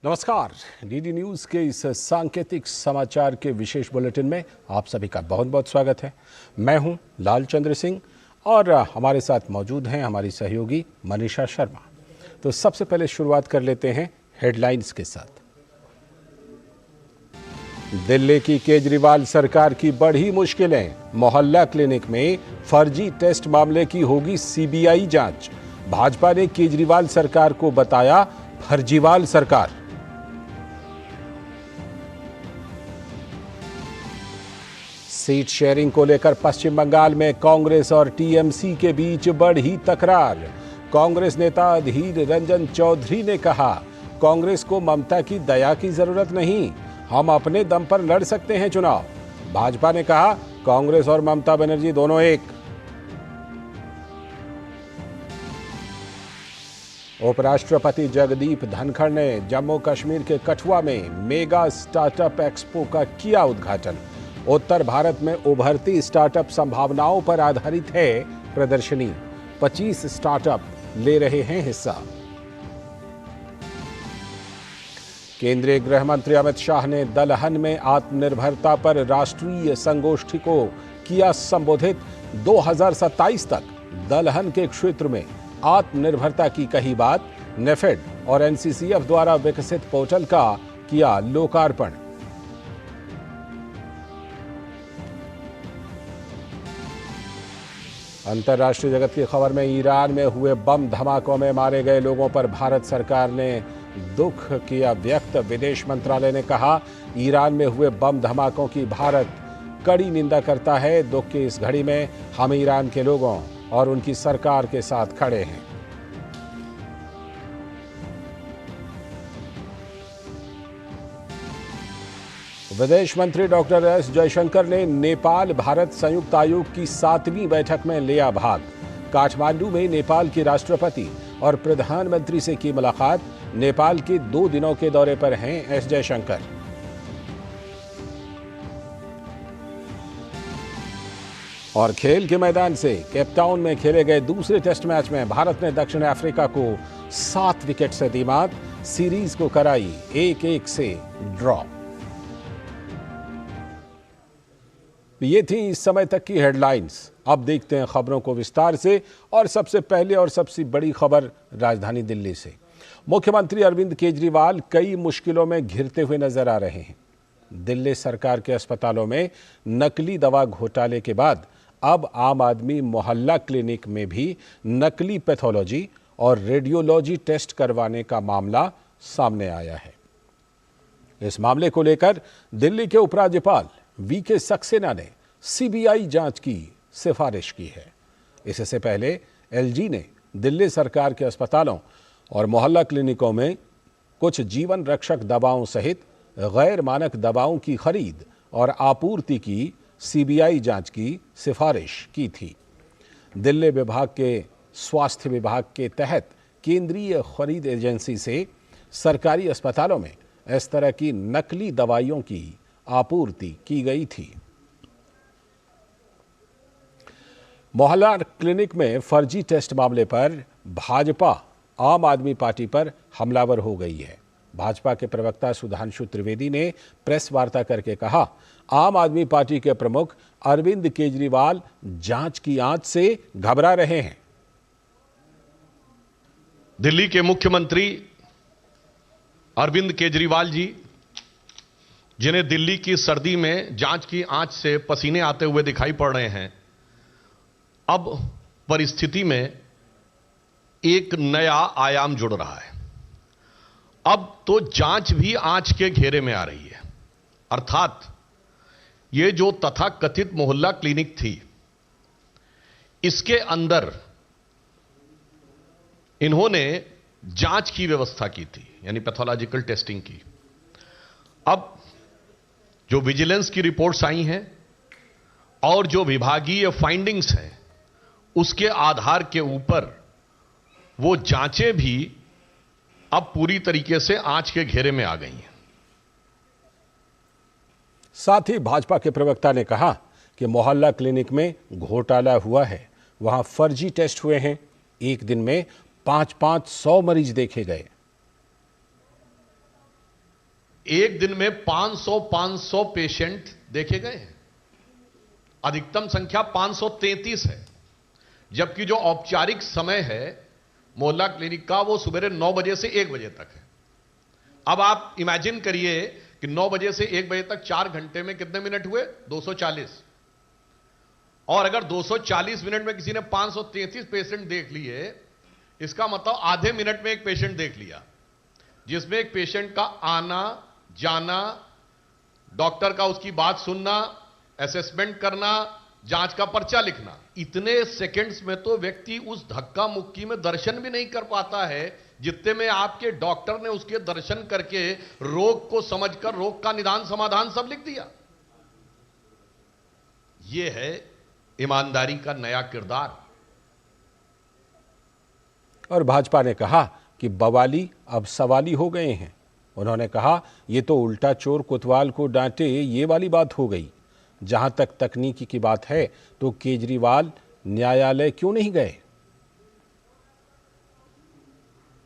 नमस्कार। DD news के इस सांकेतिक समाचार के विशेष बुलेटिन में आप सभी का बहुत बहुत स्वागत है। मैं हूं लालचंद्र सिंह और हमारे साथ मौजूद हैं हमारी सहयोगी मनीषा शर्मा। तो सबसे पहले शुरुआत कर लेते हैं हेडलाइंस के साथ। दिल्ली की केजरीवाल सरकार की बढ़ी मुश्किलें, मोहल्ला क्लिनिक में फर्जी टेस्ट मामले की होगी सीबीआई जांच। भाजपा ने केजरीवाल सरकार को बताया फर्जीवाल सरकार। सीट शेयरिंग को लेकर पश्चिम बंगाल में कांग्रेस और टीएमसी के बीच बढ़ी तकरार। कांग्रेस नेता अधीर रंजन चौधरी ने कहा, कांग्रेस को ममता की दया की जरूरत नहीं, हम अपने दम पर लड़ सकते हैं चुनाव। भाजपा ने कहा, कांग्रेस और ममता बनर्जी दोनों एक। उपराष्ट्रपति जगदीप धनखड़ ने जम्मू कश्मीर के कठुआ में मेगा स्टार्टअप एक्सपो का किया उद्घाटन। उत्तर भारत में उभरती स्टार्टअप संभावनाओं पर आधारित है प्रदर्शनी। 25 स्टार्टअप ले रहे हैं हिस्सा। केंद्रीय गृह मंत्री अमित शाह ने दलहन में आत्मनिर्भरता पर राष्ट्रीय संगोष्ठी को किया संबोधित। 2027 तक दलहन के क्षेत्र में आत्मनिर्भरता की कही बात। नेफेड और एनसीसीएफ द्वारा विकसित पोर्टल का किया लोकार्पण। अंतर्राष्ट्रीय जगत की खबर में ईरान में हुए बम धमाकों में मारे गए लोगों पर भारत सरकार ने दुख किया व्यक्त। विदेश मंत्रालय ने कहा, ईरान में हुए बम धमाकों की भारत कड़ी निंदा करता है। दुख की इस घड़ी में हम ईरान के लोगों और उनकी सरकार के साथ खड़े हैं। विदेश मंत्री डॉक्टर एस जयशंकर ने नेपाल भारत संयुक्त आयोग की 7वीं बैठक में लिया भाग। काठमांडू में नेपाल के राष्ट्रपति और प्रधानमंत्री से की मुलाकात। नेपाल के 2 दिनों के दौरे पर हैं एस जयशंकर। और खेल के मैदान से केपटाउन में खेले गए दूसरे टेस्ट मैच में भारत ने दक्षिण अफ्रीका को 7 विकेट से दी मात। सीरीज को कराई 1-1 से ड्रॉ। ये थी इस समय तक की हेडलाइंस। अब देखते हैं खबरों को विस्तार से। और सबसे पहले और सबसे बड़ी खबर राजधानी दिल्ली से। मुख्यमंत्री अरविंद केजरीवाल कई मुश्किलों में घिरते हुए नजर आ रहे हैं। दिल्ली सरकार के अस्पतालों में नकली दवा घोटाले के बाद अब आम आदमी मोहल्ला क्लिनिक में भी नकली पैथोलॉजी और रेडियोलॉजी टेस्ट करवाने का मामला सामने आया है। इस मामले को लेकर दिल्ली के उपराज्यपाल वीके सक्सेना ने सीबीआई जांच की सिफारिश की है। इससे पहले एलजी ने दिल्ली सरकार के अस्पतालों और मोहल्ला क्लिनिकों में कुछ जीवन रक्षक दवाओं सहित गैर मानक दवाओं की खरीद और आपूर्ति की सीबीआई जांच की सिफारिश की थी। दिल्ली विभाग के स्वास्थ्य विभाग के तहत केंद्रीय खरीद एजेंसी से सरकारी अस्पतालों में इस तरह की नकली दवाइयों की आपूर्ति की गई थी। मोहल्ला क्लिनिक में फर्जी टेस्ट मामले पर भाजपा आम आदमी पार्टी पर हमलावर हो गई है। भाजपा के प्रवक्ता सुधांशु त्रिवेदी ने प्रेस वार्ता करके कहा, आम आदमी पार्टी के प्रमुख अरविंद केजरीवाल जांच की आंच से घबरा रहे हैं। दिल्ली के मुख्यमंत्री अरविंद केजरीवाल जी, जिन्हें दिल्ली की सर्दी में जांच की आंच से पसीने आते हुए दिखाई पड़ रहे हैं, अब परिस्थिति में एक नया आयाम जुड़ रहा है। अब तो जांच भी आंच के घेरे में आ रही है। अर्थात ये जो तथाकथित मोहल्ला क्लिनिक थी, इसके अंदर इन्होंने जांच की व्यवस्था की थी, यानी पैथोलॉजिकल टेस्टिंग की। अब जो विजिलेंस की रिपोर्ट्स आई हैं और जो विभागीय फाइंडिंग्स हैं, उसके आधार के ऊपर वो जांचें भी अब पूरी तरीके से आंच के घेरे में आ गई हैं। साथ ही भाजपा के प्रवक्ता ने कहा कि मोहल्ला क्लिनिक में घोटाला हुआ है, वहां फर्जी टेस्ट हुए हैं। एक दिन में 500 मरीज देखे गए। एक दिन में 500 पेशेंट देखे गए हैं। अधिकतम संख्या 533 है, जबकि जो औपचारिक समय है मोहल्ला क्लिनिक का वो सुबह 9 बजे से 1 बजे तक है। अब आप इमेजिन करिए कि 9 बजे से 1 बजे तक 4 घंटे में कितने मिनट हुए? 240। और अगर 240 मिनट में किसी ने 533 पेशेंट देख लिए, इसका मतलब आधे मिनट में एक पेशेंट देख लिया, जिसमें एक पेशेंट का आना जाना, डॉक्टर का उसकी बात सुनना, असेसमेंट करना, जांच का पर्चा लिखना, इतने सेकंड्स में तो व्यक्ति उस धक्का मुक्की में दर्शन भी नहीं कर पाता है जितने में आपके डॉक्टर ने उसके दर्शन करके रोग को समझकर रोग का निदान समाधान सब लिख दिया। यह है ईमानदारी का नया किरदार। और भाजपा ने कहा कि बवाली अब सवाली हो गए हैं। उन्होंने कहा, ये तो उल्टा चोर कोतवाल को डांटे ये वाली बात हो गई। जहां तक तकनीकी की बात है तो केजरीवाल न्यायालय क्यों नहीं गए?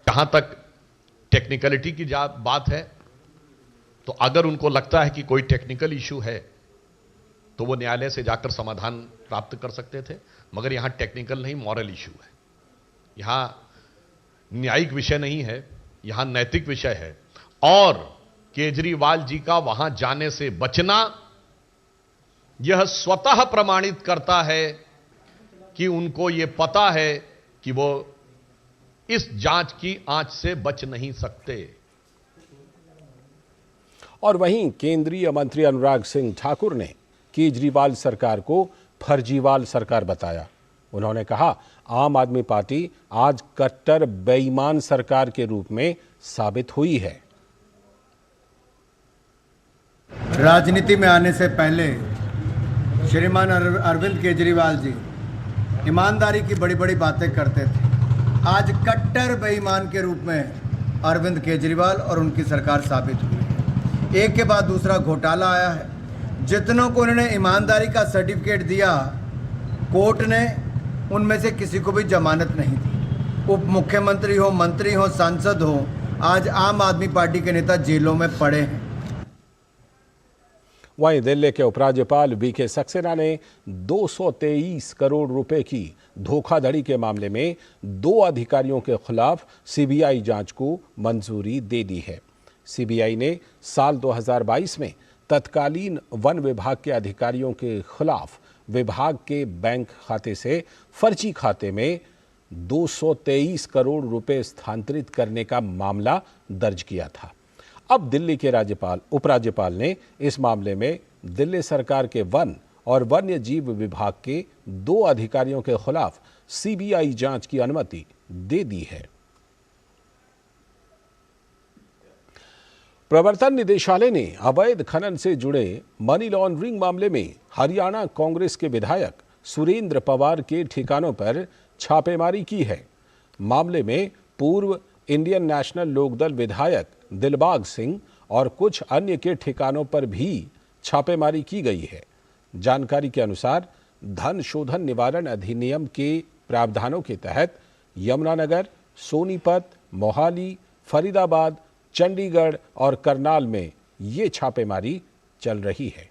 जहां तक टेक्निकलिटी की बात है तो अगर उनको लगता है कि कोई टेक्निकल इशू है तो वो न्यायालय से जाकर समाधान प्राप्त कर सकते थे, मगर यहां टेक्निकल नहीं, मॉरल इशू है। यहां न्यायिक विषय नहीं है, यहां नैतिक विषय है। और केजरीवाल जी का वहां जाने से बचना यह स्वतः प्रमाणित करता है कि उनको यह पता है कि वो इस जांच की आंच से बच नहीं सकते। और वहीं केंद्रीय मंत्री अनुराग सिंह ठाकुर ने केजरीवाल सरकार को फर्जीवाल सरकार बताया। उन्होंने कहा, आम आदमी पार्टी आज कट्टर बेईमान सरकार के रूप में साबित हुई है। राजनीति में आने से पहले श्रीमान अरविंद केजरीवाल जी ईमानदारी की बड़ी बड़ी बातें करते थे। आज कट्टर बेईमान के रूप में अरविंद केजरीवाल और उनकी सरकार साबित हुई है। एक के बाद दूसरा घोटाला आया है। जितनों को उन्होंने ईमानदारी का सर्टिफिकेट दिया, कोर्ट ने उनमें से किसी को भी जमानत नहीं दी। उप मुख्यमंत्री हो, मंत्री हो, सांसद हो, आज आम आदमी पार्टी के नेता जेलों में पड़े हैं। वहीं दिल्ली के उपराज्यपाल वीके सक्सेना ने 223 करोड़ रुपए की धोखाधड़ी के मामले में 2 अधिकारियों के खिलाफ सीबीआई जांच को मंजूरी दे दी है। सीबीआई ने साल 2022 में तत्कालीन वन विभाग के अधिकारियों के खिलाफ विभाग के बैंक खाते से फर्जी खाते में 223 करोड़ रुपए स्थानांतरित करने का मामला दर्ज किया था। अब दिल्ली के उपराज्यपाल ने इस मामले में दिल्ली सरकार के वन और वन्य जीव विभाग के 2 अधिकारियों के खिलाफ सीबीआई जांच की अनुमति दे दी है। प्रवर्तन निदेशालय ने अवैध खनन से जुड़े मनी लॉन्ड्रिंग मामले में हरियाणा कांग्रेस के विधायक सुरेंद्र पवार के ठिकानों पर छापेमारी की है। मामले में पूर्व इंडियन नेशनल लोकदल विधायक दिलबाग सिंह और कुछ अन्य के ठिकानों पर भी छापेमारी की गई है। जानकारी के अनुसार धन शोधन निवारण अधिनियम के प्रावधानों के तहत यमुनानगर, सोनीपत, मोहाली, फरीदाबाद, चंडीगढ़ और करनाल में ये छापेमारी चल रही है।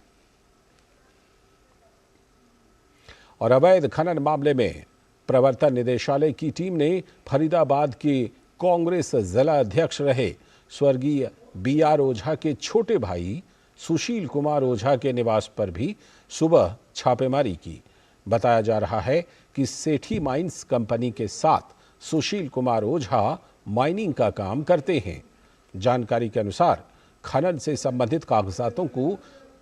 और अवैध खनन मामले में प्रवर्तन निदेशालय की टीम ने फरीदाबाद के कांग्रेस जिला अध्यक्ष रहे स्वर्गीय BR ओझा के छोटे भाई सुशील कुमार ओझा के निवास पर भी सुबह छापेमारी की। बताया जा रहा है कि सेठी माइंस कंपनी के साथ सुशील कुमार ओझा माइनिंग का काम करते हैं। जानकारी के अनुसार खनन से संबंधित कागजातों को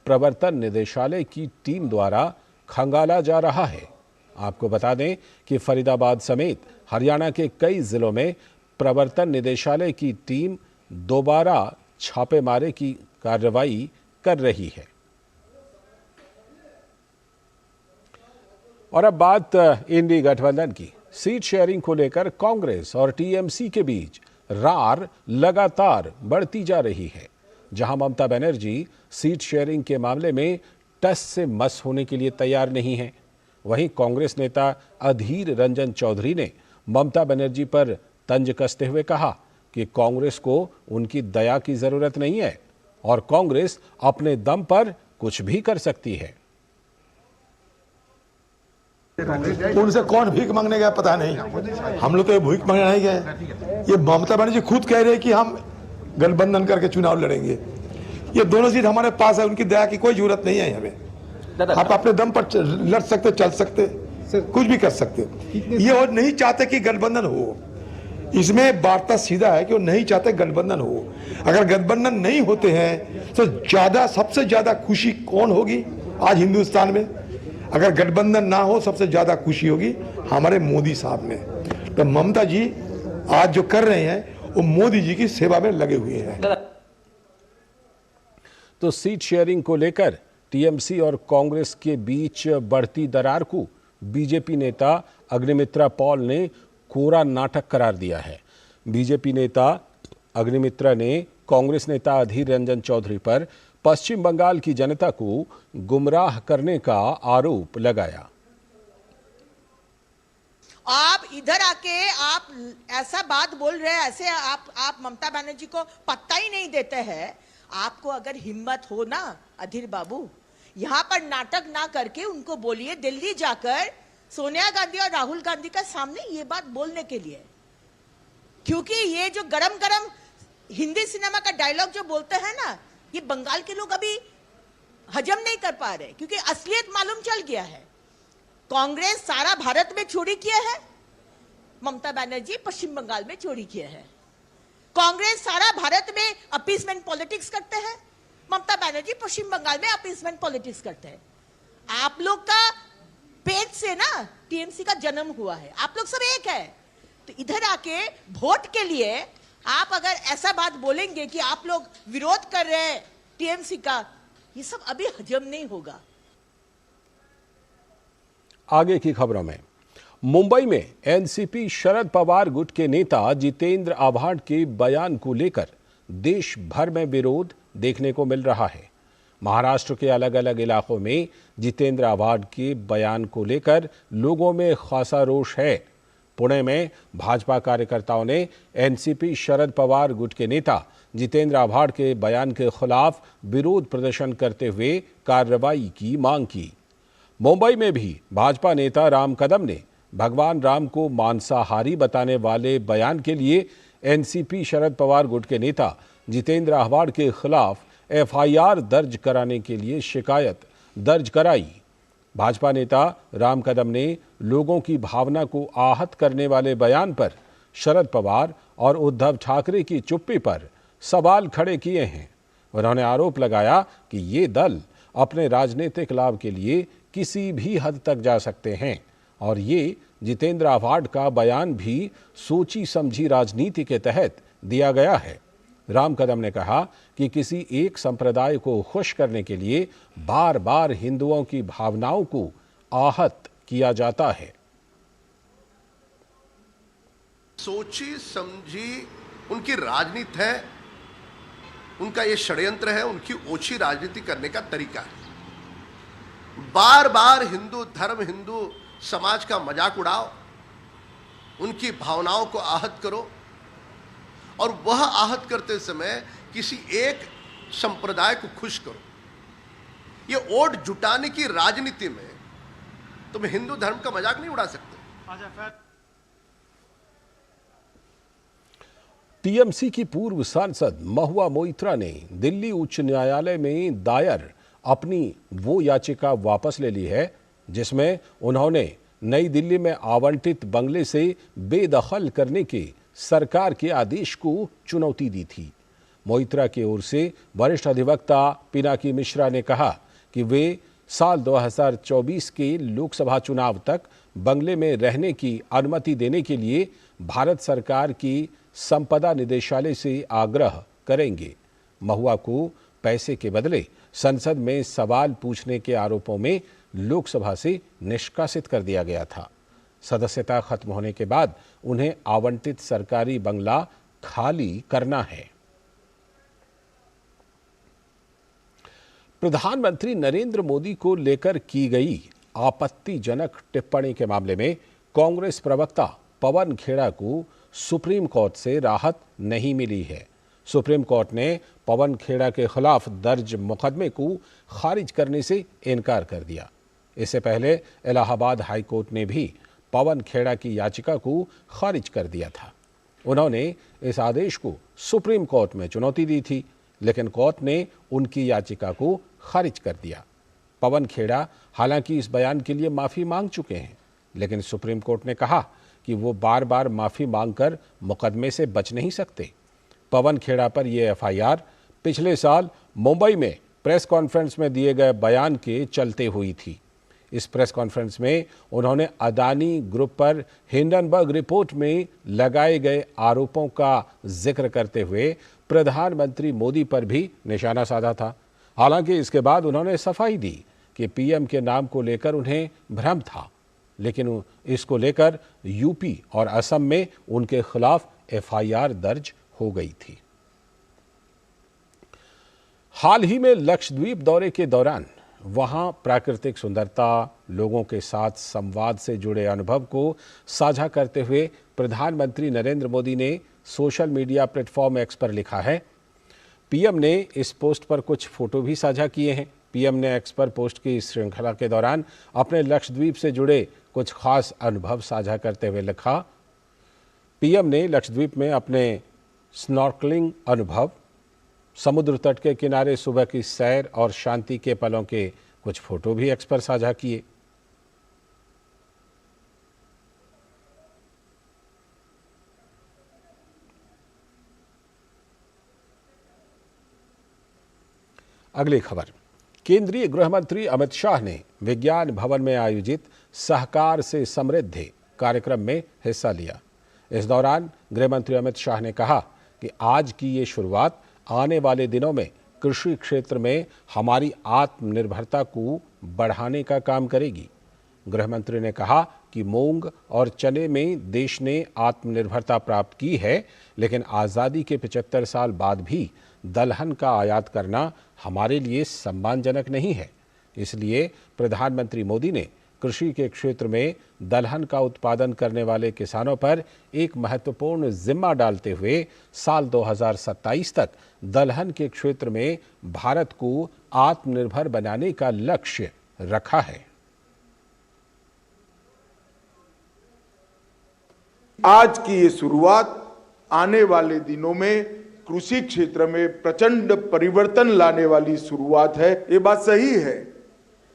प्रवर्तन निदेशालय की टीम द्वारा खंगाला जा रहा है। आपको बता दें कि फरीदाबाद समेत हरियाणा के कई जिलों में प्रवर्तन निदेशालय की टीम दोबारा छापेमारी की कार्रवाई कर रही है। और अब बात इंडी गठबंधन की। सीट शेयरिंग को लेकर कांग्रेस और टीएमसी के बीच रार लगातार बढ़ती जा रही है। जहां ममता बनर्जी सीट शेयरिंग के मामले में टस से मस होने के लिए तैयार नहीं है, वहीं कांग्रेस नेता अधीर रंजन चौधरी ने ममता बनर्जी पर तंज कसते हुए कहा कि कांग्रेस को उनकी दया की जरूरत नहीं है, और कांग्रेस अपने दम पर कुछ भी कर सकती है। उनसे कौन भीख मांगने गया पता नहीं, हम लोग तो भीख मांगने नहीं गए। ये ममता बनर्जी खुद कह रहे हैं कि हम गठबंधन करके चुनाव लड़ेंगे। ये दोनों सीट हमारे पास है, उनकी दया की कोई जरूरत नहीं है हमें। आप अपने दम पर लड़ सकते, चल सकते, कुछ भी कर सकते। ये वो नहीं चाहते कि गठबंधन हो, इसमें वार्ता सीधा है कि वो नहीं चाहते गठबंधन हो। अगर गठबंधन नहीं होते हैं तो सबसे ज्यादा खुशी कौन होगी आज हिंदुस्तान में? अगर गठबंधन ना हो सबसे ज्यादा खुशी होगी हमारे मोदी साहब में। तो ममता जी आज जो कर रहे हैं वो मोदी जी की सेवा में लगे हुए हैं। तो सीट शेयरिंग को लेकर टीएमसी और कांग्रेस के बीच बढ़ती दरार को बीजेपी नेता अग्निमित्रा पॉल ने कोरा नाटक करार दिया है। बीजेपी नेता अग्निमित्रा ने कांग्रेस नेता अधीर रंजन चौधरी पर पश्चिम बंगाल की जनता को गुमराह करने का आरोप लगाया। आप इधर आके आप ऐसा बात बोल रहे हैं, ऐसे आप ममता बनर्जी को पत्ता ही नहीं देते हैं। आपको अगर हिम्मत हो ना अधीर बाबू, यहाँ पर नाटक ना करके उनको बोलिए दिल्ली जाकर सोनिया गांधी और राहुल गांधी का सामने ये बात बोलने के लिए, क्योंकि ये जो गरम गरम हिंदी सिनेमा का डायलॉग जो बोलते हैं ना, ये बंगाल के लोग अभी हजम नहीं कर पा रहे, क्योंकि असलियत मालूम चल गया है। कांग्रेस सारा भारत में चोरी किया है, ममता बनर्जी पश्चिम बंगाल में चोरी किया है। कांग्रेस सारा भारत में अपीसमेंट पॉलिटिक्स करते हैं, ममता बनर्जी पश्चिम बंगाल में अपीसमेंट पॉलिटिक्स करते हैं। आप लोग का पेट से ना टीएमसी का जन्म हुआ है, आप लोग सब एक है। तो इधर आके वोट के लिए आप अगर ऐसा बात बोलेंगे कि आप लोग विरोध कर रहे हैं टीएमसी का, ये सब अभी हजम नहीं होगा। आगे की खबरों में, मुंबई में एनसीपी शरद पवार गुट के नेता जितेंद्र आव्हाड के बयान को लेकर देश भर में विरोध देखने को मिल रहा है। महाराष्ट्र के अलग अलग इलाकों में जितेंद्र आव्हाड के बयान को लेकर लोगों में खासा रोष है। पुणे में भाजपा कार्यकर्ताओं ने एनसीपी शरद पवार गुट के नेता जितेंद्र आव्हाड के बयान के खिलाफ विरोध प्रदर्शन करते हुए कार्रवाई की मांग की। मुंबई में भी भाजपा नेता राम कदम ने भगवान राम को मांसाहारी बताने वाले बयान के लिए एनसीपी शरद पवार गुट के नेता जितेंद्र आव्हाड के खिलाफ एफआईआर दर्ज कराने के लिए शिकायत दर्ज कराई। भाजपा नेता राम कदम ने लोगों की भावना को आहत करने वाले बयान पर शरद पवार और उद्धव ठाकरे की चुप्पी पर सवाल खड़े किए हैं। उन्होंने आरोप लगाया कि ये दल अपने राजनीतिक लाभ के लिए किसी भी हद तक जा सकते हैं और ये जितेंद्र आव्हाड का बयान भी सोची समझी राजनीति के तहत दिया गया है। राम कदम ने कहा कि किसी एक संप्रदाय को खुश करने के लिए बार बार हिंदुओं की भावनाओं को आहत किया जाता है। सोची समझी उनकी राजनीति है, उनका ये षड्यंत्र है, उनकी ओछी राजनीति करने का तरीका है। बार बार हिंदू धर्म, हिंदू समाज का मजाक उड़ाओ, उनकी भावनाओं को आहत करो और वह आहत करते समय किसी एक संप्रदाय को खुश करो। ये वोट जुटाने की राजनीति में तुम हिंदू धर्म का मजाक नहीं उड़ा सकते। टीएमसी की पूर्व सांसद महुआ मोइत्रा ने दिल्ली उच्च न्यायालय में दायर अपनी वो याचिका वापस ले ली है जिसमें उन्होंने नई दिल्ली में आवंटित बंगले से बेदखल करने के सरकार के आदेश को चुनौती दी थी। मोइत्रा की ओर से वरिष्ठ अधिवक्ता पिनाकी मिश्रा ने कहा कि वे साल 2024 के लोकसभा चुनाव तक बंगले में रहने की अनुमति देने के लिए भारत सरकार की संपदा निदेशालय से आग्रह करेंगे। महुआ को पैसे के बदले संसद में सवाल पूछने के आरोपों में लोकसभा से निष्कासित कर दिया गया था। सदस्यता खत्म होने के बाद उन्हें आवंटित सरकारी बंगला खाली करना है। प्रधानमंत्री नरेंद्र मोदी को लेकर की गई आपत्तिजनक टिप्पणी के मामले में कांग्रेस प्रवक्ता पवन खेड़ा को सुप्रीम कोर्ट से राहत नहीं मिली है। सुप्रीम कोर्ट ने पवन खेड़ा के खिलाफ दर्ज मुकदमे को खारिज करने से इनकार कर दिया। इससे पहले इलाहाबाद हाई कोर्ट ने भी पवन खेड़ा की याचिका को खारिज कर दिया था। उन्होंने इस आदेश को सुप्रीम कोर्ट में चुनौती दी थी, लेकिन कोर्ट ने उनकी याचिका को खारिज कर दिया। पवन खेड़ा हालांकि इस बयान के लिए माफ़ी मांग चुके हैं, लेकिन सुप्रीम कोर्ट ने कहा कि वो बार बार माफ़ी मांगकर मुकदमे से बच नहीं सकते। पवन खेड़ा पर यह एफआईआर पिछले साल मुंबई में प्रेस कॉन्फ्रेंस में दिए गए बयान के चलते हुई थी। इस प्रेस कॉन्फ्रेंस में उन्होंने अदानी ग्रुप पर हिंडनबर्ग रिपोर्ट में लगाए गए आरोपों का जिक्र करते हुए प्रधानमंत्री मोदी पर भी निशाना साधा था। हालांकि इसके बाद उन्होंने सफाई दी कि पीएम के नाम को लेकर उन्हें भ्रम था, लेकिन इसको लेकर यूपी और असम में उनके खिलाफ एफआईआर दर्ज हो गई थी। हाल ही में लक्षद्वीप दौरे के दौरान वहां प्राकृतिक सुंदरता, लोगों के साथ संवाद से जुड़े अनुभव को साझा करते हुए प्रधानमंत्री नरेंद्र मोदी ने सोशल मीडिया प्लेटफॉर्म एक्स पर लिखा है। पीएम ने इस पोस्ट पर कुछ फोटो भी साझा किए हैं। पीएम ने एक्स पर पोस्ट की इस श्रृंखला के दौरान अपने लक्षद्वीप से जुड़े कुछ खास अनुभव साझा करते हुए लिखा। पीएम ने लक्षद्वीप में अपने स्नॉर्कलिंग अनुभव, समुद्र तट के किनारे सुबह की सैर और शांति के पलों के कुछ फोटो भी एक्स पर साझा किए। अगली खबर, केंद्रीय गृह मंत्री अमित शाह ने विज्ञान भवन में आयोजित सहकार से समृद्धि कार्यक्रम में हिस्सा लिया। इस दौरान गृह मंत्री अमित शाह ने कहा कि आज की ये शुरुआत आने वाले दिनों में कृषि क्षेत्र में हमारी आत्मनिर्भरता को बढ़ाने का काम करेगी। गृह मंत्री ने कहा कि मूंग और चने में देश ने आत्मनिर्भरता प्राप्त की है, लेकिन आज़ादी के 75 साल बाद भी दलहन का आयात करना हमारे लिए सम्मानजनक नहीं है। इसलिए प्रधानमंत्री मोदी ने कृषि के क्षेत्र में दलहन का उत्पादन करने वाले किसानों पर एक महत्वपूर्ण जिम्मा डालते हुए साल 2027 तक दलहन के क्षेत्र में भारत को आत्मनिर्भर बनाने का लक्ष्य रखा है। आज की ये शुरुआत आने वाले दिनों में कृषि क्षेत्र में प्रचंड परिवर्तन लाने वाली शुरुआत है। ये बात सही है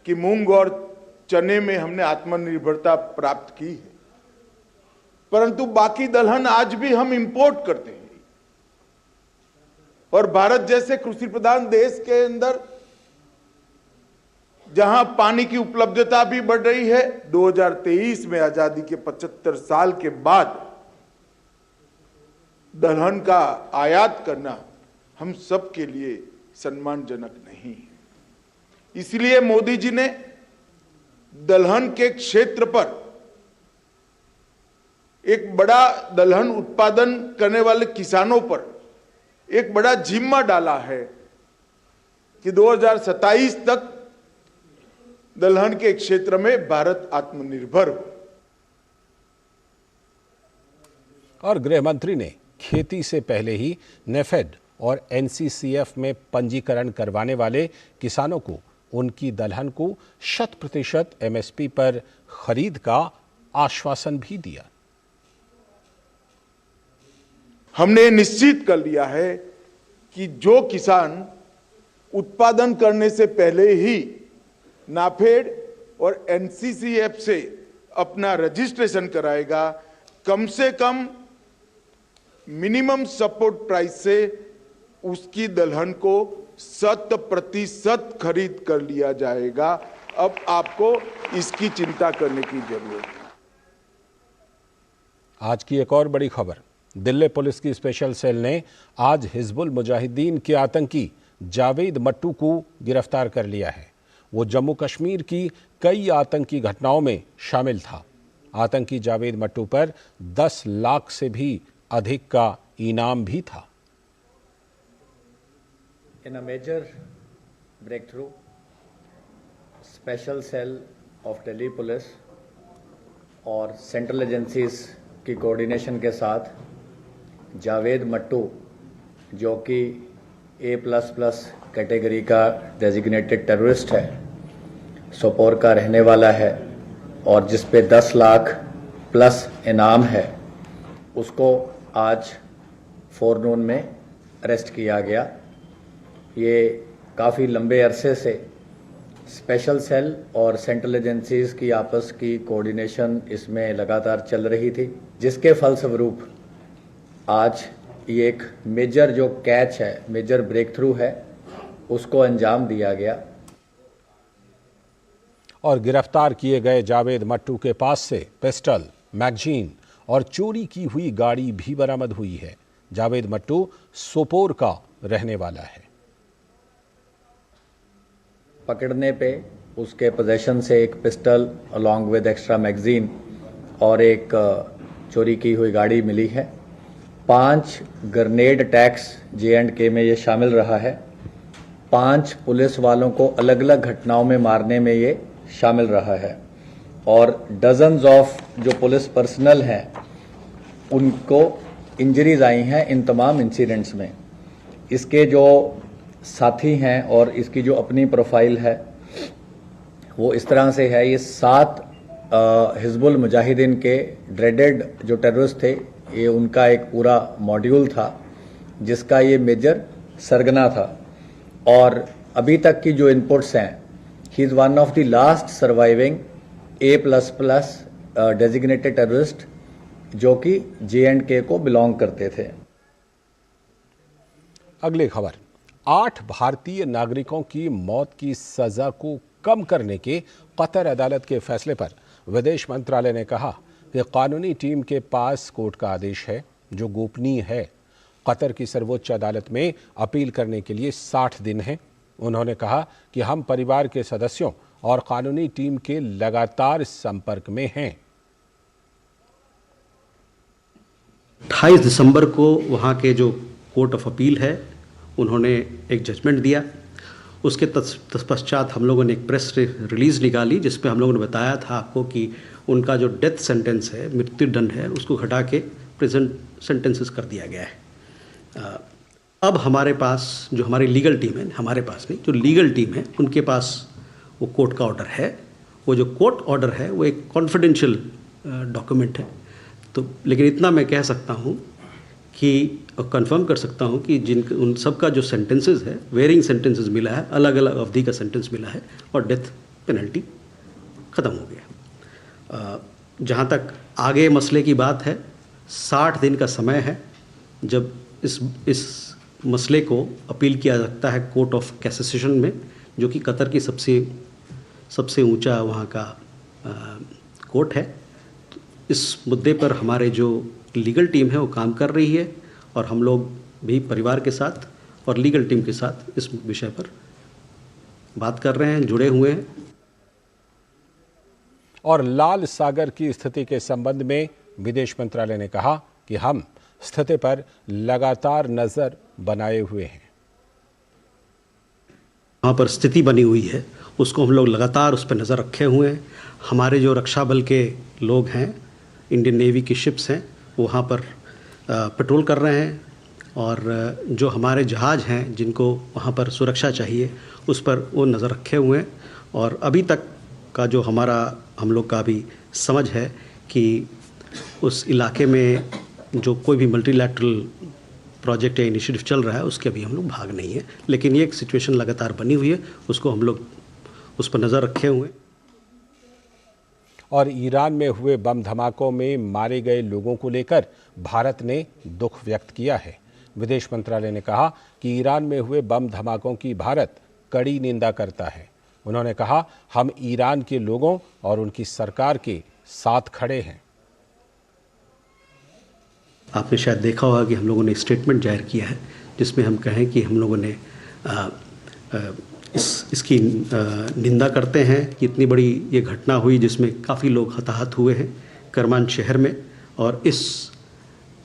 कि मूंग और चने में हमने आत्मनिर्भरता प्राप्त की है, परंतु बाकी दलहन आज भी हम इंपोर्ट करते हैं। और भारत जैसे कृषि प्रधान देश के अंदर जहां पानी की उपलब्धता भी बढ़ रही है, 2023 में आजादी के 75 साल के बाद दलहन का आयात करना हम सब के लिए सम्मानजनक नहीं है। इसलिए मोदी जी ने दलहन के क्षेत्र पर एक बड़ा दलहन उत्पादन करने वाले किसानों पर एक बड़ा जिम्मा डाला है कि 2027 तक दलहन के क्षेत्र में भारत आत्मनिर्भर हो। और गृह मंत्री ने खेती से पहले ही नेफेड और एनसीसीएफ में पंजीकरण करवाने वाले किसानों को उनकी दलहन को 100% एमएसपी पर खरीद का आश्वासन भी दिया। हमने निश्चित कर लिया है कि जो किसान उत्पादन करने से पहले ही नाफेड और एनसीसीएफ से अपना रजिस्ट्रेशन कराएगा, कम से कम मिनिमम सपोर्ट प्राइस से उसकी दलहन को 100% खरीद कर लिया जाएगा। अब आपको इसकी चिंता करने की जरूरत है। आज की एक और बड़ी खबर, दिल्ली पुलिस की स्पेशल सेल ने आज हिजबुल मुजाहिदीन के आतंकी जावेद मट्टू को गिरफ्तार कर लिया है। वो जम्मू कश्मीर की कई आतंकी घटनाओं में शामिल था। आतंकी जावेद मट्टू पर 10 लाख से भी अधिक का इनाम भी था। In a major breakthrough, special cell of Delhi police और सेंट्रल एजेंसीज की कोऑर्डिनेशन के साथ जावेद मट्टू जो कि A++ कैटेगरी का डेजिग्नेटेड टेररिस्ट है, सोपोर का रहने वाला है और जिस पे 10 लाख प्लस इनाम है, उसको आज फोरनून में अरेस्ट किया गया। ये काफ़ी लंबे अरसे से स्पेशल सेल और सेंट्रल एजेंसीज की आपस की कोऑर्डिनेशन इसमें लगातार चल रही थी, जिसके फलस्वरूप आज ये एक मेजर जो कैच है, मेजर ब्रेक थ्रू है, उसको अंजाम दिया गया। और गिरफ्तार किए गए जावेद मट्टू के पास से पिस्टल, मैगजीन और चोरी की हुई गाड़ी भी बरामद हुई है। जावेद मट्टू सोपोर का रहने वाला है। पकड़ने पे उसके पोजेशन से एक pistol along with extra magazine और एक चोरी की हुई गाड़ी मिली है। 5 ग्रेनेड अटैक्स J&K में ये शामिल रहा है। 5 पुलिस वालों को अलग अलग घटनाओं में मारने में ये शामिल रहा है और डजन्स ऑफ जो पुलिस पर्सनल हैं उनको इंजरीज आई हैं इन तमाम इंसिडेंट्स में। इसके जो साथी हैं और इसकी जो अपनी प्रोफाइल है वो इस तरह से है। ये 7 हिजबुल मुजाहिदीन के ड्रेडेड जो टेररिस्ट थे, ये उनका एक पूरा मॉड्यूल था जिसका ये मेजर सरगना था। और अभी तक की जो इनपुट्स हैं, he is one of the last surviving A++ designated terrorist जो कि J&K को बिलोंग करते थे। अगली खबर, 8 भारतीय नागरिकों की मौत की सजा को कम करने के कतर अदालत के फैसले पर विदेश मंत्रालय ने कहा कि कानूनी टीम के पास कोर्ट का आदेश है जो गोपनीय है। कतर की सर्वोच्च अदालत में अपील करने के लिए 60 दिन हैं। उन्होंने कहा कि हम परिवार के सदस्यों और कानूनी टीम के लगातार संपर्क में हैं। 28 दिसंबर को वहाँ के जो कोर्ट ऑफ अपील है उन्होंने एक जजमेंट दिया। उसके तत्पश्चात हम लोगों ने एक प्रेस रिलीज़ निकाली जिसमें हम लोगों ने बताया था आपको कि उनका जो डेथ सेंटेंस है, मृत्युदंड है, उसको घटा के प्रेजेंट सेंटेंसेस कर दिया गया है। अब हमारे पास जो हमारी लीगल टीम है, हमारे पास नहीं, जो लीगल टीम है उनके पास वो कोर्ट का ऑर्डर है। वो जो कोर्ट ऑर्डर है वो एक कॉन्फिडेंशियल डॉक्यूमेंट है। तो लेकिन इतना मैं कह सकता हूँ कि कंफर्म कर सकता हूँ कि उन सब का जो सेंटेंसेस है, वेरिंग सेंटेंसेस मिला है, अलग अलग अवधि का सेंटेंस मिला है और डेथ पेनल्टी ख़त्म हो गया। जहाँ तक आगे मसले की बात है, 60 दिन का समय है जब इस मसले को अपील किया सकता है कोर्ट ऑफ कैसेशन में, जो कि कतर की सबसे ऊंचा वहाँ का कोर्ट है। तो इस मुद्दे पर हमारे जो लीगल टीम है वो काम कर रही है और हम लोग भी परिवार के साथ और लीगल टीम के साथ इस विषय पर बात कर रहे हैं, जुड़े हुए हैं। और लाल सागर की स्थिति के संबंध में विदेश मंत्रालय ने कहा कि हम स्थिति पर लगातार नजर बनाए हुए हैं। वहाँ पर स्थिति बनी हुई है, उसको हम लोग लगातार उस पर नज़र रखे हुए हैं। हमारे जो रक्षा बल के लोग हैं, इंडियन नेवी की शिप्स हैं, वहाँ पर पेट्रोल कर रहे हैं और जो हमारे जहाज़ हैं जिनको वहाँ पर सुरक्षा चाहिए उस पर वो नज़र रखे हुए हैं। और अभी तक का जो हम लोग का भी समझ है कि उस इलाके में जो कोई भी मल्टीलैटरल प्रोजेक्ट या इनिशिएटिव चल रहा है उसके अभी हम लोग भाग नहीं है, लेकिन ये एक सिचुएशन लगातार बनी हुई है, उसको हम लोग उस पर नज़र रखे हुए हैं। और ईरान में हुए बम धमाकों में मारे गए लोगों को लेकर भारत ने दुख व्यक्त किया है। विदेश मंत्रालय ने कहा कि ईरान में हुए बम धमाकों की भारत कड़ी निंदा करता है। उन्होंने कहा, हम ईरान के लोगों और उनकी सरकार के साथ खड़े हैं। आपने शायद देखा होगा कि हम लोगों ने स्टेटमेंट जाहिर किया है जिसमें हम कहें कि हम लोगों ने इसकी निंदा करते हैं कि इतनी बड़ी ये घटना हुई जिसमें काफ़ी लोग हताहत हुए हैं करमान शहर में। और इस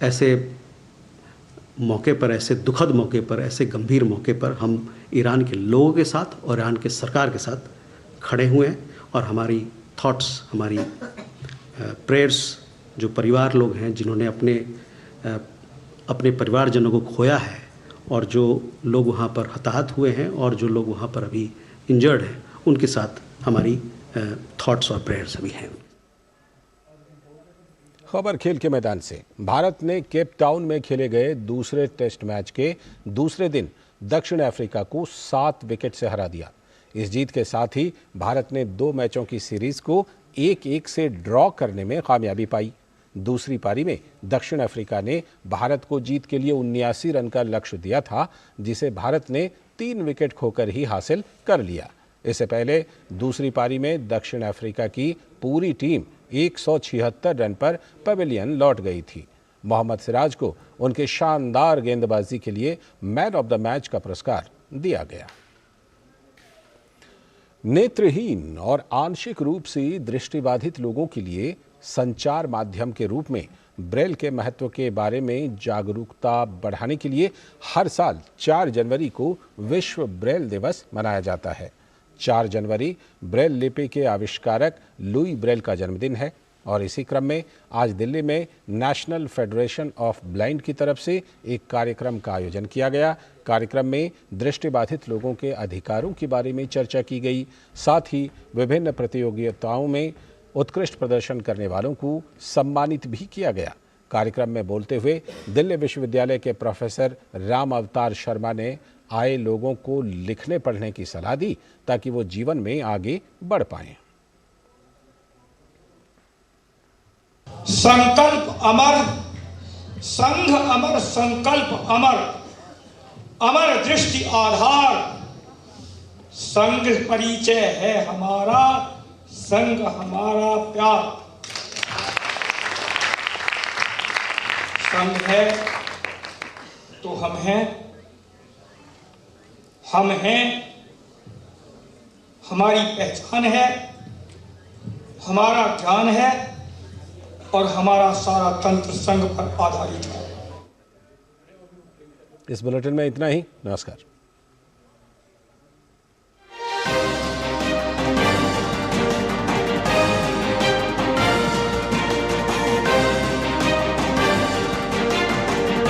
ऐसे मौके पर, ऐसे दुखद मौके पर, ऐसे गंभीर मौके पर हम ईरान के लोगों के साथ और ईरान के सरकार के साथ खड़े हुए हैं। और हमारी थॉट्स, हमारी प्रेयर्स, जो परिवार लोग हैं जिन्होंने अपने परिवारजनों को खोया है और जो लोग वहाँ पर हताहत हुए हैं और जो लोग वहाँ पर अभी इंजर्ड हैं, उनके साथ हमारी थॉट्स और प्रेयर्स अभी हैं। खबर खेल के मैदान से। भारत ने केप टाउन में खेले गए दूसरे टेस्ट मैच के दूसरे दिन दक्षिण अफ्रीका को 7 विकेट से हरा दिया। इस जीत के साथ ही भारत ने 2 मैचों की सीरीज को 1-1 से ड्रॉ करने में कामयाबी पाई। दूसरी पारी में दक्षिण अफ्रीका ने भारत को जीत के लिए 79 रन का लक्ष्य दिया था, जिसे भारत ने 3 विकेट खोकर ही हासिल कर लिया। इससे पहले दूसरी पारी में दक्षिण अफ्रीका की पूरी टीम 176 रन पर पवेलियन लौट गई थी। मोहम्मद सिराज को उनके शानदार गेंदबाजी के लिए मैन ऑफ द मैच का पुरस्कार दिया गया। नेत्रहीन और आंशिक रूप से दृष्टिबाधित लोगों के लिए संचार माध्यम के रूप में ब्रेल के महत्व के बारे में जागरूकता बढ़ाने के लिए हर साल 4 जनवरी को विश्व ब्रेल दिवस मनाया जाता है। 4 जनवरी ब्रेल लिपि के आविष्कारक लुई ब्रेल का जन्मदिन है और इसी क्रम में आज दिल्ली में नेशनल फेडरेशन ऑफ ब्लाइंड की तरफ से एक कार्यक्रम का आयोजन किया गया। कार्यक्रम में दृष्टिबाधित लोगों के अधिकारों के बारे में चर्चा की गई। साथ ही विभिन्न प्रतियोगिताओं में उत्कृष्ट प्रदर्शन करने वालों को सम्मानित भी किया गया। कार्यक्रम में बोलते हुए दिल्ली विश्वविद्यालय के प्रोफेसर राम अवतार शर्मा ने आए लोगों को लिखने पढ़ने की सलाह दी ताकि वो जीवन में आगे बढ़ पाएं। संकल्प अमर, संघ अमर, संकल्प अमर, अमर दृष्टि आधार, संघ परिचय है हमारा, संघ हमारा प्यार। संघ है तो हम हैं, हम हैं, हमारी पहचान है, हमारा ज्ञान है और हमारा सारा तंत्र संघ पर आधारित है। इस बुलेटिन में इतना ही। नमस्कार।